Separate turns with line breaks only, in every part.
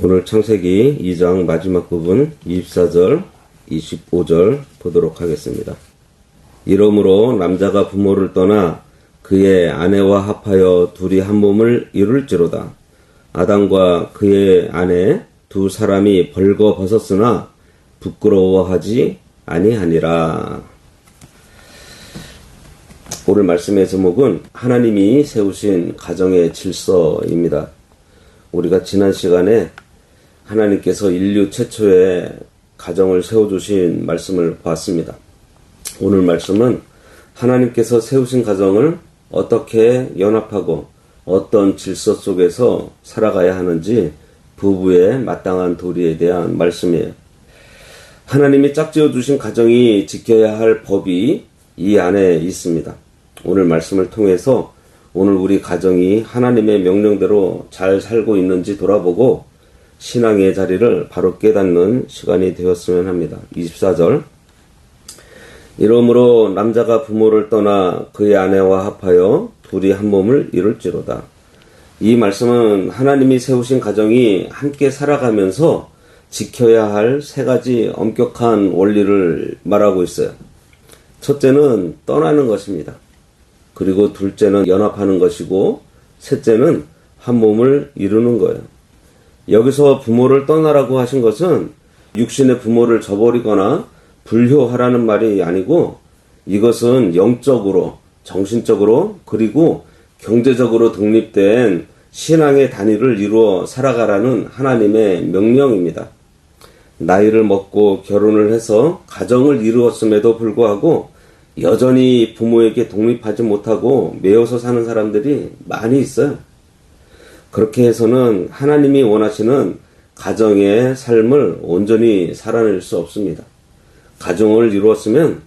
오늘 창세기 2장 마지막 부분 24절, 25절 보도록 하겠습니다. 이러므로 남자가 부모를 떠나 그의 아내와 합하여 둘이 한 몸을 이룰지로다. 아담과 그의 아내 두 사람이 벌거벗었으나 부끄러워하지 아니하니라. 오늘 말씀의 제목은 하나님이 세우신 가정의 질서입니다. 우리가 지난 시간에 하나님께서 인류 최초의 가정을 세워주신 말씀을 보았습니다. 오늘 말씀은 하나님께서 세우신 가정을 어떻게 연합하고 어떤 질서 속에서 살아가야 하는지 부부의 마땅한 도리에 대한 말씀이에요. 하나님이 짝지어 주신 가정이 지켜야 할 법이 이 안에 있습니다. 오늘 말씀을 통해서 오늘 우리 가정이 하나님의 명령대로 잘 살고 있는지 돌아보고 신앙의 자리를 바로 깨닫는 시간이 되었으면 합니다. 24절 이러므로 남자가 부모를 떠나 그의 아내와 합하여 둘이 한 몸을 이룰지로다. 이 말씀은 하나님이 세우신 가정이 함께 살아가면서 지켜야 할 세 가지 엄격한 원리를 말하고 있어요. 첫째는 떠나는 것입니다. 그리고 둘째는 연합하는 것이고 셋째는 한 몸을 이루는 거예요. 여기서 부모를 떠나라고 하신 것은 육신의 부모를 저버리거나 불효하라는 말이 아니고 이것은 영적으로, 정신적으로 그리고 경제적으로 독립된 신앙의 단위를 이루어 살아가라는 하나님의 명령입니다. 나이를 먹고 결혼을 해서 가정을 이루었음에도 불구하고 여전히 부모에게 독립하지 못하고 매여서 사는 사람들이 많이 있어요. 그렇게 해서는 하나님이 원하시는 가정의 삶을 온전히 살아낼 수 없습니다. 가정을 이루었으면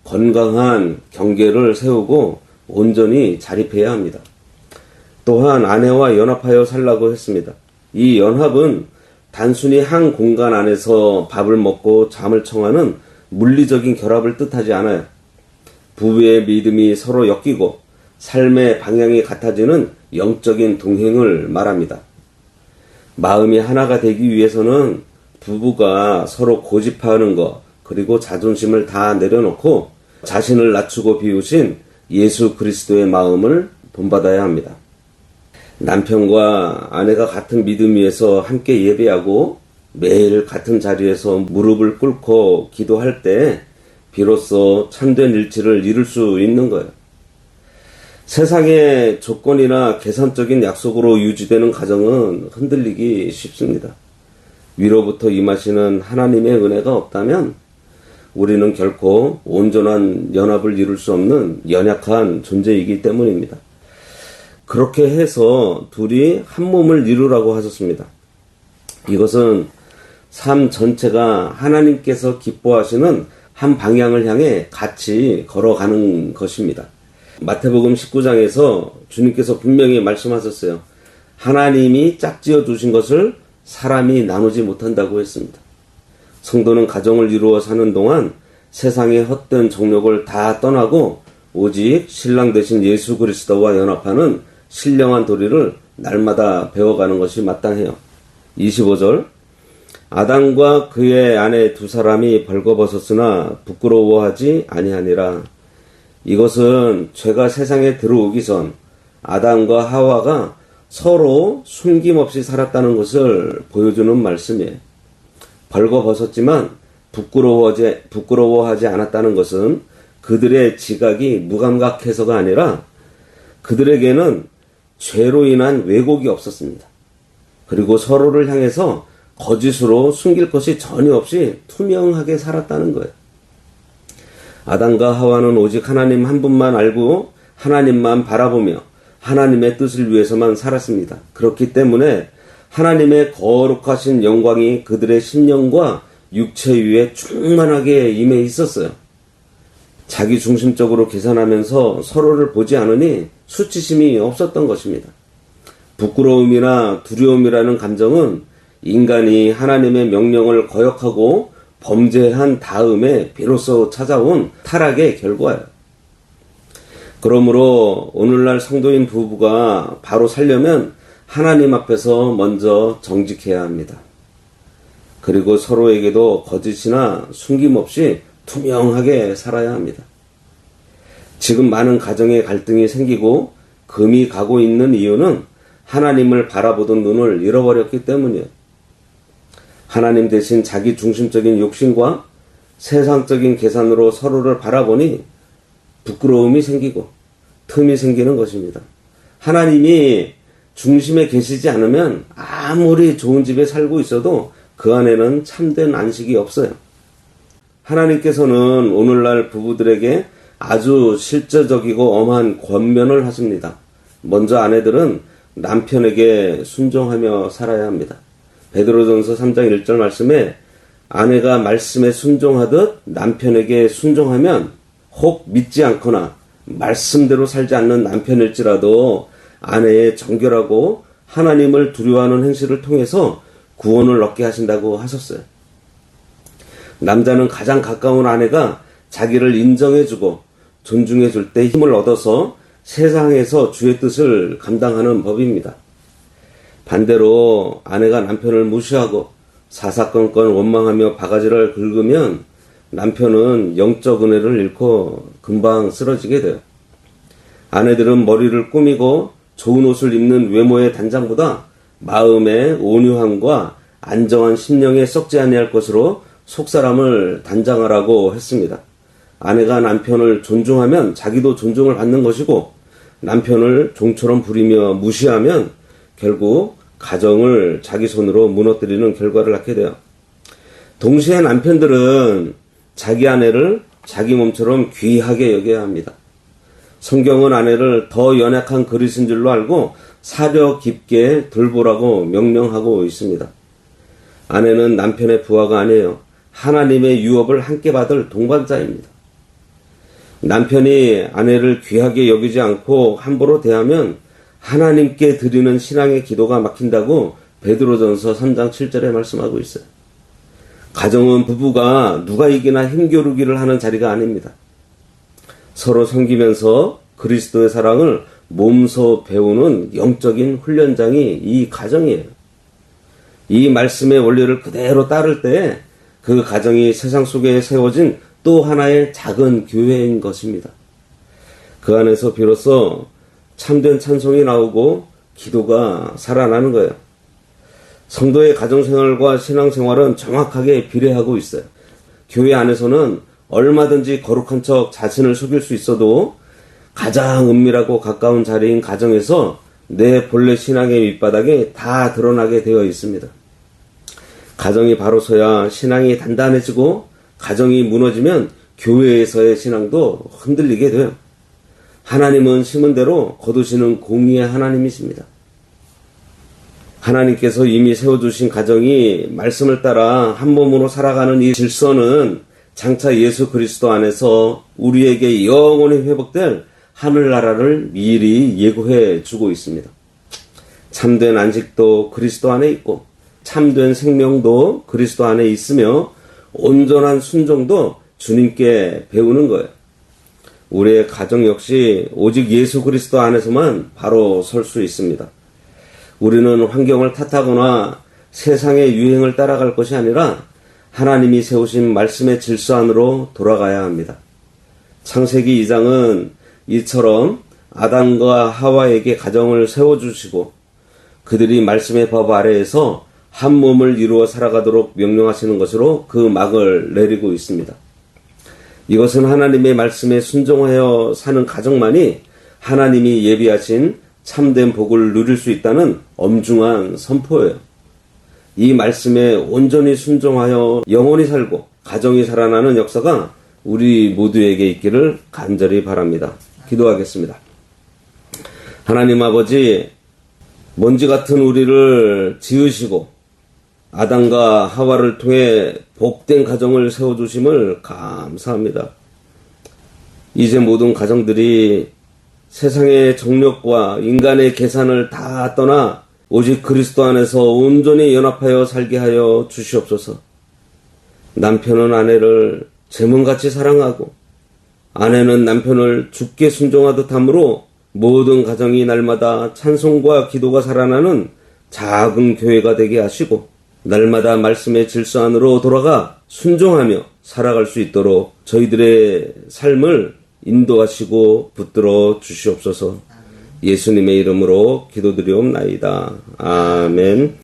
건강한 경계를 세우고 온전히 자립해야 합니다. 또한 아내와 연합하여 살라고 했습니다. 이 연합은 단순히 한 공간 안에서 밥을 먹고 잠을 청하는 물리적인 결합을 뜻하지 않아요. 부부의 믿음이 서로 엮이고 삶의 방향이 같아지는 영적인 동행을 말합니다. 마음이 하나가 되기 위해서는 부부가 서로 고집하는 것 그리고 자존심을 다 내려놓고 자신을 낮추고 비우신 예수 그리스도의 마음을 본받아야 합니다. 남편과 아내가 같은 믿음 위에서 함께 예배하고 매일 같은 자리에서 무릎을 꿇고 기도할 때 비로소 참된 일치를 이룰 수 있는 거예요. 세상의 조건이나 계산적인 약속으로 유지되는 가정은 흔들리기 쉽습니다. 위로부터 임하시는 하나님의 은혜가 없다면 우리는 결코 온전한 연합을 이룰 수 없는 연약한 존재이기 때문입니다. 그렇게 해서 둘이 한 몸을 이루라고 하셨습니다. 이것은 삶 전체가 하나님께서 기뻐하시는 한 방향을 향해 같이 걸어가는 것입니다. 마태복음 19장에서 주님께서 분명히 말씀하셨어요. 하나님이 짝지어 주신 것을 사람이 나누지 못한다고 했습니다. 성도는 가정을 이루어 사는 동안 세상의 헛된 정욕을 다 떠나고 오직 신랑 되신 예수 그리스도와 연합하는 신령한 도리를 날마다 배워가는 것이 마땅해요. 25절 아담과 그의 아내 두 사람이 벌거벗었으나 부끄러워하지 아니하니라. 이것은 죄가 세상에 들어오기 전 아담과 하와가 서로 숨김없이 살았다는 것을 보여주는 말씀이에요. 벌거벗었지만 부끄러워하지 않았다는 것은 그들의 지각이 무감각해서가 아니라 그들에게는 죄로 인한 왜곡이 없었습니다. 그리고 서로를 향해서 거짓으로 숨길 것이 전혀 없이 투명하게 살았다는 거예요. 아담과 하와는 오직 하나님 한 분만 알고 하나님만 바라보며 하나님의 뜻을 위해서만 살았습니다. 그렇기 때문에 하나님의 거룩하신 영광이 그들의 심령과 육체 위에 충만하게 임해 있었어요. 자기 중심적으로 계산하면서 서로를 보지 않으니 수치심이 없었던 것입니다. 부끄러움이나 두려움이라는 감정은 인간이 하나님의 명령을 거역하고 범죄한 다음에 비로소 찾아온 타락의 결과예요. 그러므로 오늘날 성도인 부부가 바로 살려면 하나님 앞에서 먼저 정직해야 합니다. 그리고 서로에게도 거짓이나 숨김없이 투명하게 살아야 합니다. 지금 많은 가정에 갈등이 생기고 금이 가고 있는 이유는 하나님을 바라보던 눈을 잃어버렸기 때문이에요. 하나님 대신 자기 중심적인 욕심과 세상적인 계산으로 서로를 바라보니 부끄러움이 생기고 틈이 생기는 것입니다. 하나님이 중심에 계시지 않으면 아무리 좋은 집에 살고 있어도 그 안에는 참된 안식이 없어요. 하나님께서는 오늘날 부부들에게 아주 실제적이고 엄한 권면을 하십니다. 먼저 아내들은 남편에게 순종하며 살아야 합니다. 베드로전서 3장 1절 말씀에 아내가 말씀에 순종하듯 남편에게 순종하면 혹 믿지 않거나 말씀대로 살지 않는 남편일지라도 아내의 정결하고 하나님을 두려워하는 행실을 통해서 구원을 얻게 하신다고 하셨어요. 남자는 가장 가까운 아내가 자기를 인정해주고 존중해줄 때 힘을 얻어서 세상에서 주의 뜻을 감당하는 법입니다. 반대로 아내가 남편을 무시하고 사사건건 원망하며 바가지를 긁으면 남편은 영적 은혜를 잃고 금방 쓰러지게 돼요. 아내들은 머리를 꾸미고 좋은 옷을 입는 외모의 단장보다 마음의 온유함과 안정한 심령에 썩지 아니할 것으로 속사람을 단장하라고 했습니다. 아내가 남편을 존중하면 자기도 존중을 받는 것이고 남편을 종처럼 부리며 무시하면 결국 가정을 자기 손으로 무너뜨리는 결과를 낳게 돼요. 동시에 남편들은 자기 아내를 자기 몸처럼 귀하게 여겨야 합니다. 성경은 아내를 더 연약한 그릇인 줄로 알고 사려 깊게 돌보라고 명령하고 있습니다. 아내는 남편의 부하가 아니에요. 하나님의 유업을 함께 받을 동반자입니다. 남편이 아내를 귀하게 여기지 않고 함부로 대하면 하나님께 드리는 신앙의 기도가 막힌다고 베드로전서 3장 7절에 말씀하고 있어요. 가정은 부부가 누가 이기나 힘겨루기를 하는 자리가 아닙니다. 서로 섬기면서 그리스도의 사랑을 몸소 배우는 영적인 훈련장이 이 가정이에요. 이 말씀의 원리를 그대로 따를 때 그 가정이 세상 속에 세워진 또 하나의 작은 교회인 것입니다. 그 안에서 비로소 참된 찬송이 나오고 기도가 살아나는 거예요. 성도의 가정생활과 신앙생활은 정확하게 비례하고 있어요. 교회 안에서는 얼마든지 거룩한 척 자신을 속일 수 있어도 가장 은밀하고 가까운 자리인 가정에서 내 본래 신앙의 밑바닥이 다 드러나게 되어 있습니다. 가정이 바로 서야 신앙이 단단해지고 가정이 무너지면 교회에서의 신앙도 흔들리게 돼요. 하나님은 심은 대로 거두시는 공의의 하나님이십니다. 하나님께서 이미 세워주신 가정이 말씀을 따라 한 몸으로 살아가는 이 질서는 장차 예수 그리스도 안에서 우리에게 영원히 회복될 하늘나라를 미리 예고해 주고 있습니다. 참된 안식도 그리스도 안에 있고 참된 생명도 그리스도 안에 있으며 온전한 순종도 주님께 배우는 거예요. 우리의 가정 역시 오직 예수 그리스도 안에서만 바로 설 수 있습니다. 우리는 환경을 탓하거나 세상의 유행을 따라갈 것이 아니라 하나님이 세우신 말씀의 질서 안으로 돌아가야 합니다. 창세기 2장은 이처럼 아담과 하와에게 가정을 세워주시고 그들이 말씀의 법 아래에서 한 몸을 이루어 살아가도록 명령하시는 것으로 그 막을 내리고 있습니다. 이것은 하나님의 말씀에 순종하여 사는 가정만이 하나님이 예비하신 참된 복을 누릴 수 있다는 엄중한 선포예요. 이 말씀에 온전히 순종하여 영원히 살고 가정이 살아나는 역사가 우리 모두에게 있기를 간절히 바랍니다. 기도하겠습니다. 하나님 아버지, 먼지 같은 우리를 지으시고 아담과 하와를 통해 복된 가정을 세워주심을 감사합니다. 이제 모든 가정들이 세상의 정력과 인간의 계산을 다 떠나 오직 그리스도 안에서 온전히 연합하여 살게 하여 주시옵소서. 남편은 아내를 제물같이 사랑하고 아내는 남편을 주께 순종하듯 함으로 모든 가정이 날마다 찬송과 기도가 살아나는 작은 교회가 되게 하시고 날마다 말씀의 질서 안으로 돌아가 순종하며 살아갈 수 있도록 저희들의 삶을 인도하시고 붙들어 주시옵소서. 예수님의 이름으로 기도드리옵나이다. 아멘.